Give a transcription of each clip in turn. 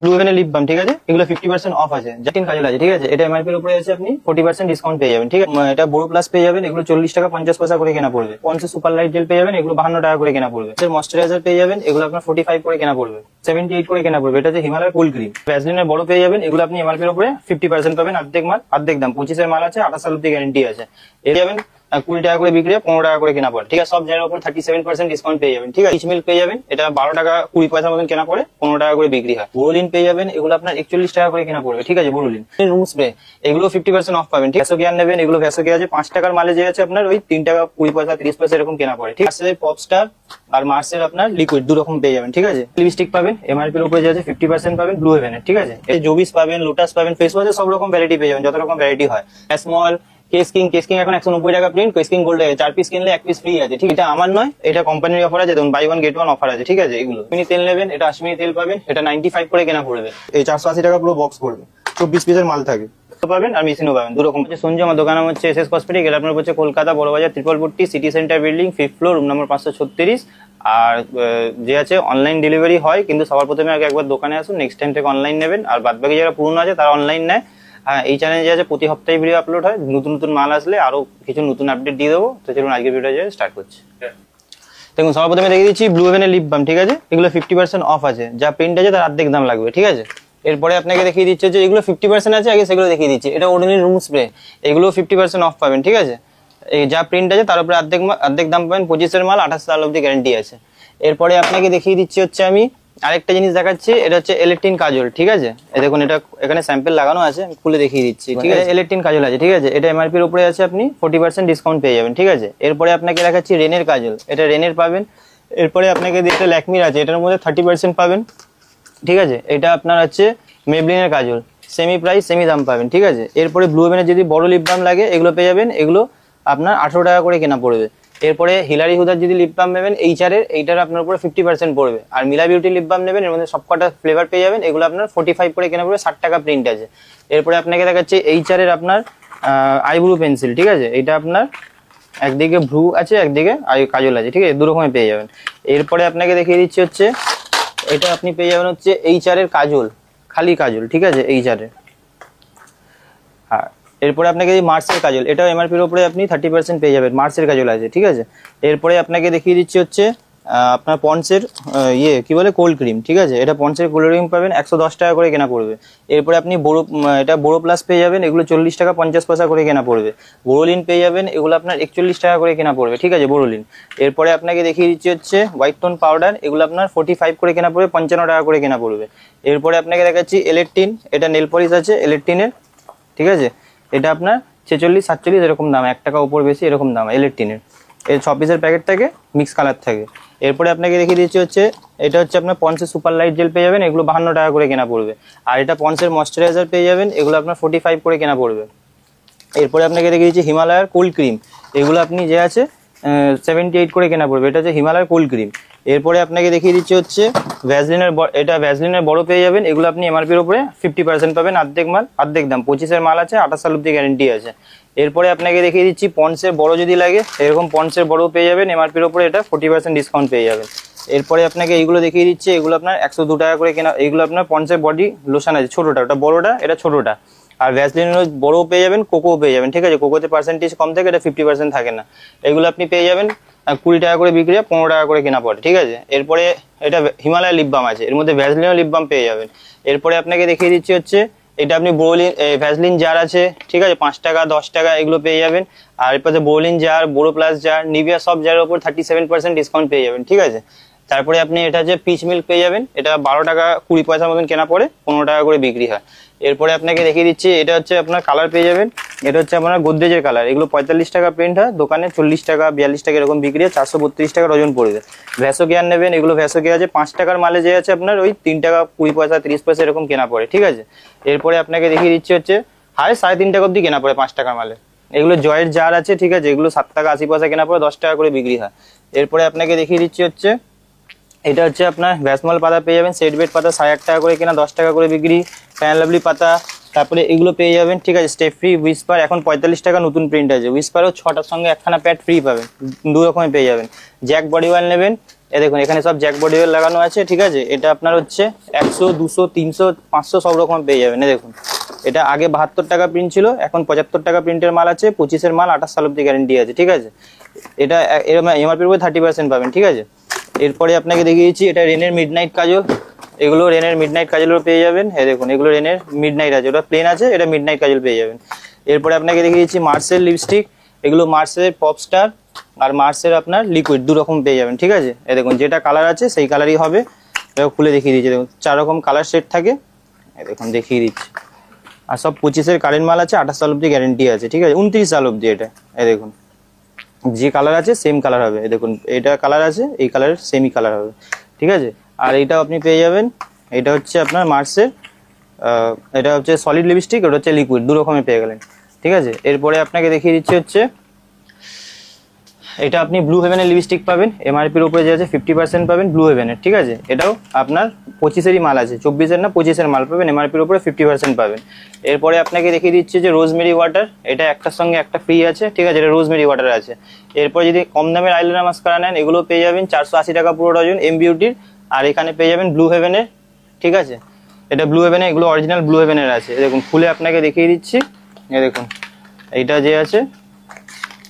Blue হেভেনের lip balm, ঠিক আছে, এগুলো 50% অফ আছে, যা 3 কাজল আছে, ঠিক আছে। এটা এমআরপি এর উপরে আছে, আপনি 40% ডিসকাউন্ট পেয়ে যাবেন, ঠিক আছে। এটা বড় প্লাস পেয়ে যাবেন, এগুলো 40 টাকা 50 পয়সা করে কেনা পড়বে। পন্সের সুপার লাইট জেল পেয়ে যাবেন, এগুলো 52 টাকা করে কেনা পড়বে। ময়শ্চারাইজার পেয়ে যাবেন, এগুলো আপনার 45 করে কেনা পড়বে, 78 করে কেনা পড়বে। এটা হচ্ছে হিমালয় কুল ক্রিম। ভ্যাসলিনের বড় পেয়ে যাবেন, এগুলো আপনি এমআরপি এর উপরে 50% পাবেন, অর্ধেক মাল অর্ধেক দাম। 25 এর মাল আছে, 28 সাল অব্দি গ্যারান্টি আছে। এর যাবেন 20 টাকা করে বিক্রি, 15 টাকা করে কেনা পড়ে, ঠিক আছে। সব জায়গার উপর 37% ডিসকাউন্ট পেয়ে যাবেন, ঠিক আছে। মিল্ক পেয়ে যাবেন, এটা 12 টাকা 20 পয়সা মতন কেনা পড়ে, 15 টাকা করে বিক্রি হয়। বোরোলিন পেয়ে যাবেন, এগুলো আপনার 41 টাকা করে কেনা পড়বে, ঠিক আছে। বোরোলিন রুম স্প্রে, এগুলো 50% অফ পাবেন, ঠিক আছে। ভ্যাসোগিয়ার নেবেন, এগুলো ভ্যাসোগিয়া আছে 5 টাকার মালে যে আছে আপনার ওই 3 টাকা 20 পয়সা 30 পয়সা এরকম কেনা পড়ে, ঠিক আছে। পপস্টার আর মার্সের আপনার লিকুইড দু রকম পেয়ে যাবেন, ঠিক আছে। লিপস্টিক পাবেন, এমআরপি এর উপরে যে আছে 50% পাবেন ব্লু হেভেনের, ঠিক আছে। এই জোবিস পাবেন, লোটাস পাবেন, ফেস ওয়াশে সব রকম ভ্যারাইটি পেয়ে যাবেন, যত রকম ভ্যারাইটি হয়। স্মল কেসকিং এখন 190 টাকা প্রিন্ট, কেসকিং গোল্ড 4 পিস কিনলে 1 পিস ফ্রি আছে, ঠিক। এটা আমার নয়, এটা কোম্পানির অফার আছে, দেখুন বাই 1 গেট 1 অফার আছে, ঠিক আছে। এগুলো মিনি তেল নেবেন, এটা আশমিনি তেল পাবেন, এটা 95 করে কেনা পড়বে। এই 480 টাকা পুরো বক্স পড়বে, 24 পিসের মাল থাকে পাবেন, আর মেশিনও পাবেন, দু রকম। সঞ্জয়, আমার দোকান হচ্ছে এসএস কসমেটিক। এটা আপনার হচ্ছে Kolkata Burrabazar 340 city centre building 5th floor, room number 536। আর যে আছে অনলাইন ডেলিভারি হয়, কিন্তু সবার প্রথমে আগে একবার দোকানে আসুন, নেক্সট টাইম থেকে অনলাইন নেবেন। আর বাদ বাকি যারা পুরনো আছে তারা অনলাইন নেয়। হ্যাঁ, এই চ্যানেলে যে আছে প্রতি সপ্তাহে ভিডিও আপলোড হয়, নতুন নতুন মাল আসলে আরো কিছু নতুন আপডেট দিয়ে দেবো। তো চলুন আজকের ভিডিওটা স্টার্ট করছি। দেখুন সবার প্রথমে দেখিয়ে দিচ্ছি ব্লু হেভেনের লিপ বাম, ঠিক আছে। এগুলো 50% অফ আছে, যা প্রিন্ট আছে তার অর্ধেক দাম লাগবে, ঠিক আছে। এরপরে আপনাকে দেখিয়ে দিচ্ছে যে এগুলো 50% আছে, আগে সেগুলো দেখিয়ে দিচ্ছি। এটা অর্ডিনারি রুম স্প্রে, এগুলো 50% অফ পাবেন, ঠিক আছে। এই যা প্রিন্ট আছে তার উপরে অর্ধেক দাম পাবেন। 25 এর মাল, 28 সাল অব্দি গ্যারান্টি আছে। এরপরে আপনাকে দেখিয়ে দিচ্ছি হচ্ছে আমি আরেকটা জিনিস দেখাচ্ছি, এটা হচ্ছে এলেকট্রিন কাজল, ঠিক আছে। এই দেখুন, এটা এখানে স্যাম্পল লাগানো আছে, আমি খুলে দেখিয়ে দিচ্ছি, ঠিক আছে। এলেকট্রিন কাজল আছে, ঠিক আছে। এটা এমআরপি এর উপরে আছে, আপনি 40% ডিসকাউন্ট পেয়ে যাবেন, ঠিক আছে। এরপরে আপনাকে দেখাচ্ছি রেনের কাজল, এটা রেনের পাবেন। এরপরে আপনাকে এটা ল্যাকমির আছে, এটার মধ্যে 30% পাবেন, ঠিক আছে। এটা আপনার হচ্ছে মেবলিনের কাজল, সেমি প্রাইস সেমি দাম পাবেন, ঠিক আছে। এরপরে ব্লু হেভেনের যদি বড় লিপ বাম লাগে, এগুলো পেয়ে যাবেন, এগুলো আপনার 18 টাকা করে কেনা পড়বে। এরপরে হিলারি হুদার যদি লিপ বাম নেবেন এইটার আপনার উপরে 50% পড়বে। আর মিলা বিউটি লিপ বাম নেবেন, এর মধ্যে সবকটা ফ্লেভার পেয়ে যাবেন, এগুলো আপনার 45 করে কেনা পড়বে, 60 টাকা প্রিন্ট আছে। এরপরে আপনাকে দেখাচ্ছে এইচআরের আপনার আইব্রু পেন্সিল, ঠিক আছে। এটা আপনার একদিকে ভ্রু আছে, একদিকে কাজল আছে, ঠিক আছে, দু রকমের পেয়ে যাবেন। এরপরে আপনাকে দেখিয়ে দিচ্ছি হচ্ছে এটা আপনি পেয়ে যাবেন হচ্ছে এইচআরের কাজল, খালি কাজল, ঠিক আছে, এইচআরের। হ্যাঁ, এরপরে আপনাকে মার্সের কাজল, এটাও এমআরপি এর উপরে আপনি 30% পেয়ে যাবেন, মার্সের কাজল আছে, ঠিক আছে। এরপরে আপনাকে দেখিয়ে দিচ্ছি হচ্ছে আপনার পন্সের কি বলে কোল্ড ক্রিম, ঠিক আছে। এটা পন্সের কোল্ড ক্রিম পাবেন, 110 টাকা করে কেনা পড়বে। এরপরে আপনি এটা বড়ো প্লাস পেয়ে যাবেন, এগুলো 40 টাকা 50 পয়সা করে কেনা পড়বে। বোরোলিন পেয়ে যাবেন, এগুলো আপনার 41 টাকা করে কেনা পড়বে, ঠিক আছে, বোরোলিন। এরপরে আপনাকে দেখিয়ে দিচ্ছি হচ্ছে হোয়াইট টোন পাউডার, এগুলো আপনার 45 করে কেনা পড়বে, 55 টাকা করে কেনা পড়বে। এরপরে আপনাকে দেখাচ্ছি ইলেকট্রিন, এটা নেল পলিশ আছে ইলেকট্রিনের, ঠিক আছে। এটা আপনার 46 47 এরকম দাম, 1 টাকা উপর বেশি এরকম দাম ইলেকট্রিনের। এর 6 পিসের প্যাকেট থাকে, মিক্স কালার থাকে। এরপরে আপনাকে দেখিয়ে দিচ্ছি হচ্ছে এটা হচ্ছে আপনার পন্সের সুপার লাইট জেল পেয়ে যাবেন, এগুলো 52 টাকা করে কেনা পড়বে। আর এটা পন্সের ময়শ্চারাইজার পেয়ে যাবেন, এগুলো আপনার 45 করে কেনা পড়বে। এরপরে আপনাকে দেখিয়ে দিচ্ছি হিমালয়ের কোল্ড ক্রিম, এগুলো আপনি যে আছে 78 করে কেনা পড়বে, এটা হচ্ছে হিমালয়ের কোল্ড ক্রিম। এরপরে আপনাকে দেখিয়ে দিচ্ছি হচ্ছে এটা ভ্যাসলিনের বড় পেয়ে যাবেন, এগুলো আপনি এমআরপি এর উপরে 50% পাবেন, অর্ধেক মাল অর্ধেক দাম। 25 এর মাল আছে, 28 সাল অব্দি গ্যারান্টি আছে। এরপরে আপনাকে দেখিয়ে দিচ্ছি পন্সের বড় যদি লাগে, এরকম পন্সের বড় পেয়ে যাবেন, এমআরপি এর উপরে এটা 40% ডিসকাউন্ট পেয়ে যাবেন। এরপরে আপনাকে এইগুলো দেখিয়ে দিচ্ছি, এগুলো আপনার 102 টাকা করে কেনা। এইগুলো আপনার পন্সের বডি লোশন আছে, ছোটটা, ওটা বড়টা, এটা ছোটটা। আর ভ্যাসলিনের বড়ও পেয়ে যাবেন, কোকো পেয়ে যাবেন, ঠিক আছে। কোকোতে পার্সেন্টেজ কম থাকে, এটা 50% থাকে না। এগুলো আপনি পেয়ে যাবেন 20 টাকা করে বিক্রি, 15 টাকা করে কেনা পড়ে, ঠিক আছে। এরপরে এটা হিমালয় লিপ বাম আছে, এর মধ্যে ভ্যাসলিনের লিপ বাম পেয়ে যাবেন। এরপরে আপনাকে দেখিয়ে দিচ্ছি হচ্ছে এটা আপনি ভ্যাসলিন জার আছে, ঠিক আছে, 5 টাকা 10 টাকা এগুলো পেয়ে যাবেন। আর এরপরে বোরোলিন জার, বোরো প্লাস জার, নিভিয়া সব জারের উপর 37% ডিসকাউন্ট পেয়ে যাবেন, ঠিক আছে। তারপরে আপনি এটা হচ্ছে পিচ মিল্ক পেয়ে যাবেন, এটা 12 টাকা 20 পয়সার মতন কেনা পড়ে, 15 টাকা করে বিক্রি হয়। এরপরে আপনাকে দেখিয়ে দিচ্ছি এটা হচ্ছে আপনার কালার পেয়ে যাবেন, এটা হচ্ছে আপনার গোদরেজের কালার, এগুলো 45 টাকা প্রিন্ট হয়, দোকানে 40 টাকা 42 টাকা এরকম বিক্রি হয়, 432 টাকা ওজন পড়বে। ভ্যাসোগিয়ার নেবেন, এগুলো ভ্যাসোগিয়া আছে 5 টাকার মালে যে আছে আপনার ওই 3 টাকা 20 পয়সা 30 পয়সা এরকম কেনা পড়ে, ঠিক আছে। এরপরে আপনাকে দেখিয়ে দিচ্ছি হচ্ছে 3.5 টাকা অব্দি কেনা পড়ে 5 টাকার মালে। এগুলো জয়ের জার আছে, ঠিক আছে, এগুলো 7 টাকা 80 পয়সা কেনা পড়ে, 10 টাকা করে বিক্রি হয়। এরপরে আপনাকে দেখিয়ে দিচ্ছি হচ্ছে এটা হচ্ছে আপনার ভ্যাসমল পাতা পেয়ে যাবেন, সেট বেড পাতা 8.5 টাকা করে কেনা, 10 টাকা করে বিক্রি। ফ্যান লাভলি পাতা তারপরে এগুলো পেয়ে যাবেন, ঠিক আছে। স্টেপ ফ্রি উইসপার এখন 45 টাকা নতুন প্রিন্ট আছে। উইসপারও 6টার সঙ্গে একখানা প্যাড ফ্রি পাবেন, 2 রকমের পেয়ে যাবেন। জ্যাক বডি অয়েল নেবেন, দেখুন এখানে সব জ্যাক বডি অয়েল লাগানো আছে, ঠিক আছে। এটা আপনার হচ্ছে 100, 200, 300, 500 সব রকম পেয়ে যাবেন। দেখুন এটা আগে 72 টাকা প্রিন্ট ছিল, এখন 75 টাকা প্রিন্টের মাল আছে, 25-এর মাল, 28 সাল অব্দি গ্যারেন্টি আছে, ঠিক আছে। এটা এমআরপির উপরে 30% পাবেন, ঠিক আছে। এরপরে আপনাকে দেখিয়েছি এটা রেনের মিডনাইট কাজল, এগুলো রেনের মিডনাইট কাজলও পেয়ে যাবেন। দেখুন এগুলো রেনের মিডনাইট আছে, ওটা প্লেন আছে, এটা মিডনাইট কাজল পেয়ে যাবেন। এরপরে আপনাকে দেখিয়েছি মার্সেল লিপস্টিক, এগুলো মার্সেলের পপস্টার আর মার্সের আপনার লিকুইড 2 রকম পেয়ে যাবেন, ঠিক আছে। দেখুন যেটা কালার আছে সেই কালারই হবে, এটা খুলে দেখিয়ে দিচ্ছি। দেখুন 4 রকম কালার সেট থাকে, দেখুন দেখিয়ে দিচ্ছি। আর সব 25-এর কারেন্ট মাল আছে, 28 সাল অব্দি গ্যারেন্টি আছে, ঠিক আছে, 29 সাল অব্দি। এটা দেখুন যে কালার আছে সেম কালার হবে, দেখুন এটা কালার আছে, এই কালারের সেমই কালার হবে, ঠিক আছে। আর এইটাও আপনি পেয়ে যাবেন, এটা হচ্ছে আপনার মার্সের, এটা হচ্ছে সলিড লিপস্টিক, ওটা হচ্ছে লিকুইড, 2 রকমের পেয়ে গেলেন, ঠিক আছে। এরপরে আপনাকে দেখিয়ে দিচ্ছি হচ্ছে এটা আপনি ব্লু হেভেনের লিপস্টিক পাবেন, এমআরপির উপরে যে আছে 50% পাবেন ব্লু হেভেনের, ঠিক আছে। এটাও আপনার 25-এরই মাল আছে, 24-এর না 25-এর মাল পাবেন, এমআরপির উপরে 50% পাবেন। এরপরে আপনাকে দেখিয়ে দিচ্ছি যে রোজমেরি ওয়াটার, এটা একটার সঙ্গে একটা ফ্রি আছে, ঠিক আছে, এটা রোজমেরি ওয়াটার আছে। এরপরে যদি কম দামের আইলাইনার মাস্কারা নেন, এগুলো পেয়ে যাবেন 480 টাকা পুরো ডজন এম বিউটির। আর এখানে পেয়ে যাবেন ব্লু হেভেনের, ঠিক আছে, এটা ব্লু হেভেনের, এগুলো অরিজিনাল ব্লু হেভেনের আছে। দেখুন খুলে আপনাকে দেখিয়ে দিচ্ছি, দেখুন এইটা যে আছে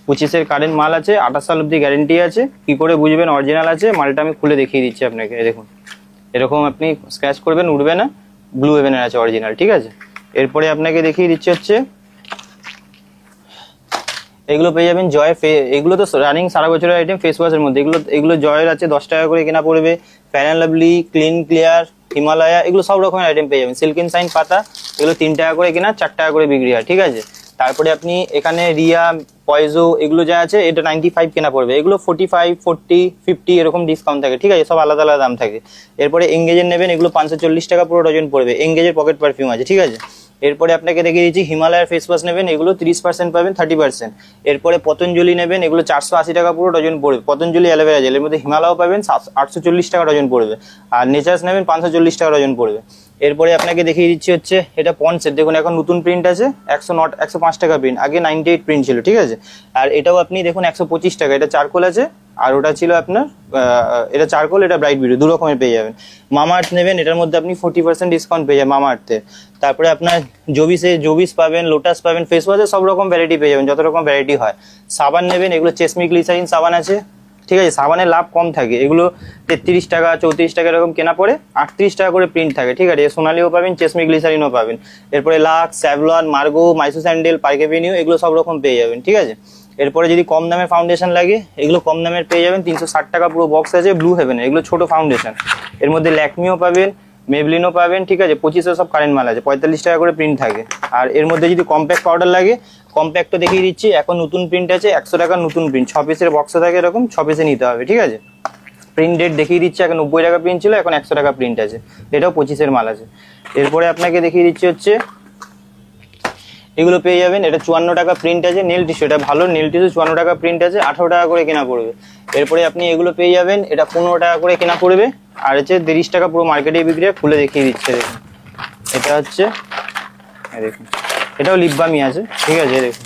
25-এর কারেন্ট মাল আছে, 28 সাল অব্দি গ্যারেন্টি আছে। কি করে বুঝবেন অরিজিনাল আছে? মালটা আমি খুলে দেখিয়ে দিচ্ছি আপনাকে। দেখুন এরকম আপনি স্ক্র্যাচ করবেন, উঠবে না, ব্লু হেভেনের আছে অরিজিনাল, ঠিক আছে। এরপরে আপনাকে দেখিয়ে দিচ্ছি হচ্ছে এগুলো পেয়ে যাবেন জয়, এগুলো তো রানিং সারা বছরের আইটেম ফেস ওয়াশের মধ্যে। এগুলো জয়ের আছে, 10 টাকা করে কেনা পড়বে। Fair and lovely, clean clear, Himalaya, এগুলো সব রকমের আইটেম পেয়ে যাবেন। সিল্ক ইন সাইন পাতা, এগুলো 3 টাকা করে কেনা, 4 টাকা করে বিক্রি হয়, ঠিক আছে। তারপরে আপনি এখানে রিয়া, পয়জো, এগুলো যা আছে এটা 95 কেনা পড়বে, এগুলো 45, 40, 50 এরকম ডিসকাউন্ট থাকে, ঠিক আছে, সব আলাদা আলাদা দাম থাকে। এরপরে এঙ্গেজের নেবেন, এগুলো 540 টাকা পুরো ডজন পড়বে, এঙ্গেজের পকেট পারফিউম আছে, ঠিক আছে। এরপরে আপনাকে দেখিয়ে দিচ্ছি হিমালয়ের ফেস ওয়াশ নেবেন, এগুলো 30% পাবেন, 30%। এরপরে পতঞ্জলি নেবেন, এগুলো 480 টাকা পুরো ডজন পড়বে, পতঞ্জলি অ্যালোভেরা জেল, এর মধ্যে হিমালয়ও পাবেন, 840 টাকা ডজন পড়বে। আর নেচার্স নেবেন 540 টাকা ডজন পড়বে। এরপরে আপনাকে দেখিয়ে দিচ্ছি হচ্ছে এটা পন্ডসের, দেখুন এখন নতুন প্রিন্ট আছে, 105 টাকা প্রিন্ট, আগে 98 প্রিন্ট ছিল, ঠিক আছে। আর এটাও আপনি দেখুন 125 টাকা, এটা চারকোল আছে, আর ওটা ছিল আপনার এটা চারকোল, এটা ব্রাইট বিউটি, 2 রকমের পেয়ে যাবেন। মামা আর্থ নেবেন, এটার মধ্যে আপনি 40% ডিসকাউন্ট পেয়ে যাবেন মামা আর্থে। তারপরে আপনার জবিস পাবেন, লোটাস পাবেন, ফেস ওয়াশে সব রকম ভ্যারাইটি পেয়ে যাবেন, যত রকম ভ্যারাইটি হয়। সাবান নেবেন, এগুলো চেসমি গ্লিসারিন সাবান আছে, ঠিক আছে। সাবানের লাভ কম থাকে, এগুলো 33 টাকা 34 টাকা এরকম কেনা পড়ে, 38 টাকা করে প্রিন্ট থাকে, ঠিক আছে। সোনালিও পাবেন, চেসমি গ্লিসারিনও পাবেন। এরপরে Lux, Savlon, Margo, Mysore sandal, Park Avenue, এগুলো সব রকম পেয়ে যাবেন, ঠিক আছে। এরপরে যদি কম দামের ফাউন্ডেশন লাগে, এগুলো কম দামের পেয়ে যাবেন, 360 টাকা পুরো বক্স আছে ব্লু হেভেনের, এগুলো ছোট ফাউন্ডেশন। এর মধ্যে ল্যাকমিও পাবেন, মেবলিনও পাবেন, ঠিক আছে। 25-এ সব কারেন্ট মাল আছে, 45 টাকা করে প্রিন্ট থাকে। আর এর মধ্যে যদি কম্প্যাক্ট পাউডার লাগে, কম্প্যাক্টও দেখিয়ে দিচ্ছি, এখন নতুন প্রিন্ট আছে 100 টাকার নতুন প্রিন্ট, 6 পিসের বক্সে থাকে, এরকম 6 পিসে নিতে হবে, ঠিক আছে। প্রিন্ট ডেট দেখিয়ে দিচ্ছি, এখন 90 টাকা প্রিন্ট ছিল, এখন 100 টাকা প্রিন্ট আছে, এটাও 25-এর মাল আছে। এরপরে আপনাকে দেখিয়ে দিচ্ছি হচ্ছে এগুলো পেয়ে যাবেন, এটা 54 টাকা প্রিন্ট আছে, নেল টিস্যু, এটা ভালো নেল টিস্যু, 54 টাকা প্রিন্ট আছে, 18 টাকা করে কেনা পড়বে। এরপরে আপনি এগুলো পেয়ে যাবেন, এটা 15 টাকা করে কেনা পড়বে, আর হচ্ছে 30 টাকা পুরো মার্কেটে বিক্রি হয়। খুলে দেখিয়ে দিচ্ছে, দেখুন এটা হচ্ছে, দেখুন এটাও লিপ বামই আছে, ঠিক আছে। দেখুন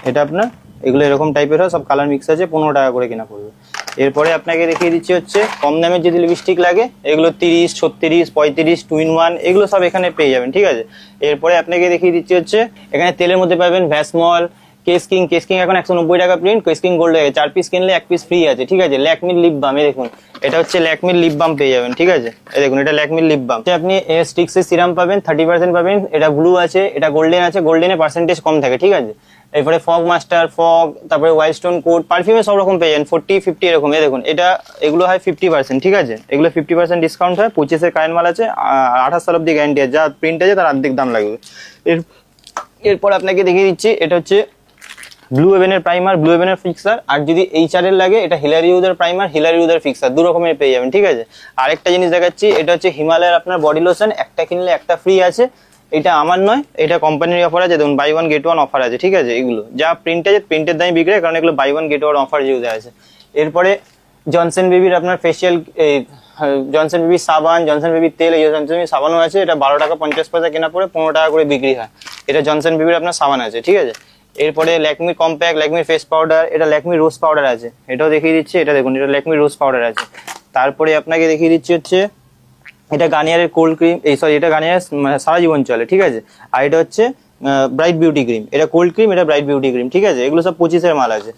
এটা আপনার এগুলো এরকম টাইপের হয়, সব কালার মিক্স আছে, 15 টাকা করে কেনা পড়বে। এরপরে আপনাকে দেখিয়ে দিচ্ছি হচ্ছে কম দামের যদি লিপস্টিক লাগে, এগুলো 30, 36, 35, 2 in 1, এগুলো সব এখানে পেয়ে যাবেন, ঠিক আছে। এরপরে আপনাকে দেখিয়ে দিচ্ছি হচ্ছে এখানে তেলের মধ্যে পাবেন ভ্যাসমল, কেসকিং এখন 190 টাকা প্রিন্ট, কেসকিং গোল্ড হয়ে 4 পিস কিনলে 1 পিস ফ্রি আছে, ঠিক আছে। ল্যাকমির লিপ বাম, দেখুন এটা হচ্ছে ল্যাকমির লিপ বাম পেয়ে যাবেন, ঠিক আছে। এই দেখুন এটা ল্যাকমির লিপ বাম, আপনি স্টিক্সের সিরাম পাবেন, 30% পাবেন, এটা ব্লু আছে, এটা গোল্ডেন আছে, গোল্ডেনে পার্সেন্টেজ কম থাকে, ঠিক আছে। এরপরে ফগ মাস্টার, ফগ, তারপরে ওয়াইল্ড স্টোন কোট, পারফিউমে সব রকম পেয়ে যান, 40, 50 এরকম। এই দেখুন এগুলো হয় 50%, ঠিক আছে, এগুলো 50% ডিসকাউন্ট হয়, 25-এর কারেন্ট মাল আছে, 28 সাল অব্দি গ্যারান্টি আছে, যা প্রিন্ট আছে তার অর্ধেক দাম লাগবে। এরপর আপনাকে দেখিয়ে দিচ্ছি এটা হচ্ছে ব্লু হেভেনের প্রাইমার, ব্লু হেভেনের ফিক্সার। আর যদি এইচআর এর লাগে, এটা হিলারি উদের প্রাইমার, হিলারি উদের ফিক্সার, 2 রকমের পেয়ে যাবেন, ঠিক আছে। আরেকটা জিনিস দেখাচ্ছি, এটা হচ্ছে হিমালয়ের আপনার বডি লোশন, একটা কিনলে একটা ফ্রি আছে, এটা আমার নয়, এটা কোম্পানির অফার আছে, দেখুন বাই 1 get 1 অফার আছে, ঠিক আছে। এগুলো যা প্রিন্ট আছে প্রিন্টের দামে বিক্রি হয়, কারণ এগুলো বাই 1 get 1 অফার যেহেতু আছে। এরপরে জনসন বেবির আপনার ফেসিয়াল জনসন বেবি সাবান, জনসন বেবির তেল, এই জনসন বেবি সাবানও আছে। এটা 12 টাকা 50 পয়সা কেনা পড়ে 15 টাকা করে বিক্রি হয়। এটা জনসন বেবির আপনার সাবান আছে, ঠিক আছে। এরপরে Lakme compact, Lakme face powder, এটা ল্যাকমি রোজ পাউডার আছে, এটাও দেখিয়ে দিচ্ছি। এটা দেখুন, এটা ল্যাকমি রোজ পাউডার আছে। তারপরে আপনাকে দেখিয়ে দিচ্ছি হচ্ছে এটা গার্নিয়ারের কোল্ড ক্রিম, এই সরি এটা গার্নিয়ার সারা জীবন চলে, ঠিক আছে। আর এটা হচ্ছে ব্রাইট বিউটি ক্রিম, এটা কোল্ড ক্রিম, এটা ব্রাইট বিউটি ক্রিম, ঠিক আছে। এগুলো সব 25-এর মাল আছে।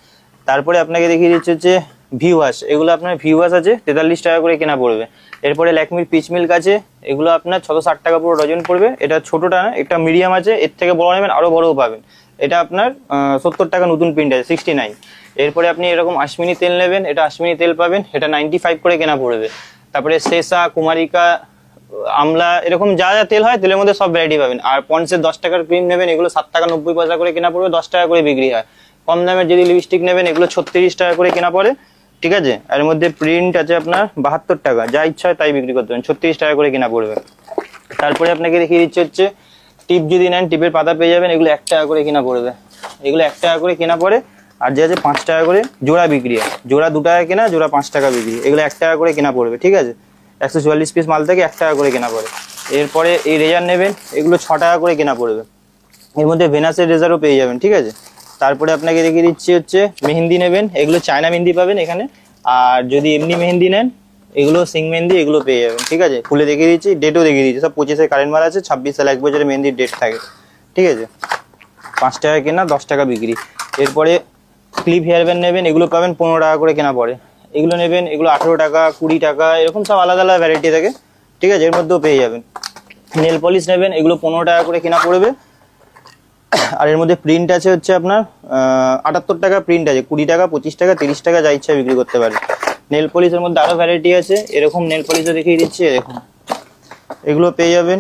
তারপরে আপনাকে দেখিয়ে দিচ্ছি হচ্ছে ভি ওয়াশ, এগুলো আপনার ভি ওয়াশ আছে 43 টাকা করে কেনা পড়বে। এরপরে ল্যাকমির পিচ মিল্ক আছে, এগুলো আপনার 660 টাকা পুরো ডজন পড়বে। এটা ছোটটা না, একটা মিডিয়াম আছে, এর থেকে বড় নেবেন আরো বড়ও পাবেন। এটা আপনার 70 টাকা নতুন প্রিন্ট আছে 69। এরপরে আপনি এরকম আশমিনি তেল নেবেন, এটা আশমিনি তেল পাবেন, এটা 95 করে কেনা পড়বে। তারপরে সেসা, কুমারিকা, আমলা, এরকম যা যা তেল হয় তেলের মধ্যে সব ভ্যারাইটি পাবেন। আর পন্ডসের 10 টাকার ক্রিম নেবেন, এগুলো 7 টাকা 90 পয়সা করে কেনা পড়বে, 10 টাকা করে বিক্রি হয়। কম দামের যদি লিপস্টিক নেবেন, এগুলো 36 টাকা করে কেনা পড়ে, ঠিক আছে। এর মধ্যে প্রিন্ট আছে আপনার 72 টাকা, যা ইচ্ছা হয় তাই বিক্রি করতে পারেন, 36 টাকা করে কেনা পড়বে। তারপরে আপনাকে দেখিয়ে দিচ্ছে হচ্ছে টিপ, যদি নেন টিপের পাতা পেয়ে যাবেন, এগুলো 1 টাকা করে কেনা পড়বে। এগুলো 1 টাকা করে কেনা পড়ে। আর যে আছে 5 টাকা করে জোড়া বিক্রি হয়, জোড়া 2 টাকা কেনা, জোড়া 5 টাকা বিক্রি, এগুলো 1 টাকা করে কেনা পড়বে, ঠিক আছে। 144 পিস মাল থেকে 1 টাকা করে কেনা পড়ে। এরপরে এই রেজার নেবেন, এগুলো 6 টাকা করে কেনা পড়বে। এর মধ্যে ভেনাসের রেজারও পেয়ে যাবেন, ঠিক আছে। তারপরে আপনাকে দেখিয়ে দিচ্ছি হচ্ছে মেহেন্দি নেবেন, এগুলো চায়না মেহেন্দি পাবেন এখানে। আর যদি এমনি মেহেন্দি নেন, এগুলো সিং মেহেন্দি, এগুলো পেয়ে যাবেন, ঠিক আছে। খুলে দেখিয়ে দিচ্ছি, ডেটও দেখিয়ে দিচ্ছি, সব 25-এর কারেন্ট মাল আছে, 26 সাল 1 বছরের মেহেন্দির ডেট থাকে, ঠিক আছে। 5 টাকা কেনা, 10 টাকা বিক্রি। এরপরে ক্লিপ হেয়ার ব্যান্ড নেবেন, এগুলো পাবেন 15 টাকা করে কেনা পড়ে। এগুলো নেবেন, এগুলো 18 টাকা 20 টাকা, এরকম সব আলাদা আলাদা ভ্যারাইটি থাকে, ঠিক আছে। এর মধ্যেও পেয়ে যাবেন। নেল পলিশ নেবেন, এগুলো 15 টাকা করে কেনা পড়বে। আর এর মধ্যে প্রিন্ট আছে হচ্ছে আপনার 78 টাকা প্রিন্ট আছে, 20 টাকা 25 টাকা 30 টাকা যা ইচ্ছা বিক্রি করতে পারে। নেল পলিশের মধ্যে আরো ভ্যারাইটি আছে, এরকম নেল পলিশও দেখিয়ে দিচ্ছি, দেখুন এগুলো পেয়ে যাবেন,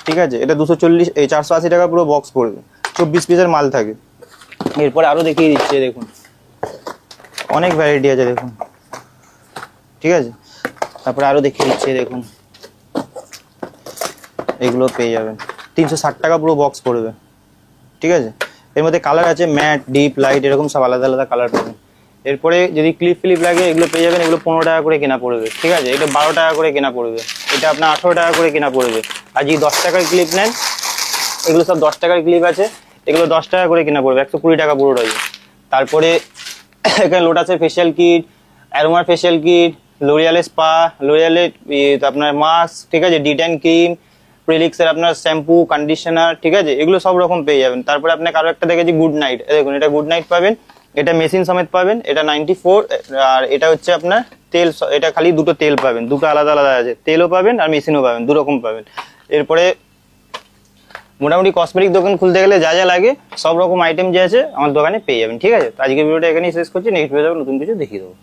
ঠিক আছে। এটা 480 টাকা পুরো বক্স পড়বে, 24 পিসের মাল থাকে। এরপরে আরো দেখিয়ে দিচ্ছি, দেখুন অনেক ভ্যারাইটি আছে, দেখুন, ঠিক আছে। তারপরে আরো দেখিয়ে দিচ্ছি, দেখুন এগুলো পেয়ে যাবেন, 360 টাকা পুরো বক্স পড়বে, ঠিক আছে। এর মধ্যে কালার আছে ম্যাট, ডিপ, লাইট, এরকম সব আলাদা আলাদা কালার পাবেন। এরপরে যদি ক্লিপ ফ্লিপ লাগে, এগুলো পেয়ে যাবেন, এগুলো 15 টাকা করে কেনা পড়বে, ঠিক আছে। এটা 12 টাকা করে কেনা পড়বে, এটা আপনার 18 টাকা করে কেনা পড়বে। আর যদি 10 টাকার ক্লিপ নেন, এগুলো সব 10 টাকার ক্লিপ আছে, এগুলো 10 টাকা করে কেনা পড়বে, 120 টাকা পুরো রয়েছে। তারপরে এখানে লোটাসের ফেসিয়াল কিট, অ্যারোমার ফেসিয়াল কিট, লোরিয়ালের স্পা, লোরিয়ালের আপনার মাস্ক, ঠিক আছে, ডিটেন ক্রিম, প্রিলিক্সের আপনার শ্যাম্পু, কন্ডিশনার, ঠিক আছে, এগুলো সব রকম পেয়ে যাবেন। তারপরে আপনাকে আরো একটা দেখেছি গুড নাইট, দেখুন এটা গুড নাইট পাবেন, এটা মেশিন সমেত পাবেন, এটা 94। আর এটা হচ্ছে আপনার তেল, এটা খালি দুটো তেল পাবেন, দুটো আলাদা আলাদা আছে, তেলও পাবেন আর মেশিনও পাবেন, দু রকম পাবেন। এরপরে মোটামুটি কসমেটিক দোকান খুলতে গেলে যা যা লাগে সব রকম আইটেম যে আছে আমার দোকানে পেয়ে যাবেন, ঠিক আছে। তো আজকের ভিডিওটা এখানেই শেষ করছি, নেক্সট ভিডিওতে নতুন কিছু দেখিয়ে দেবো।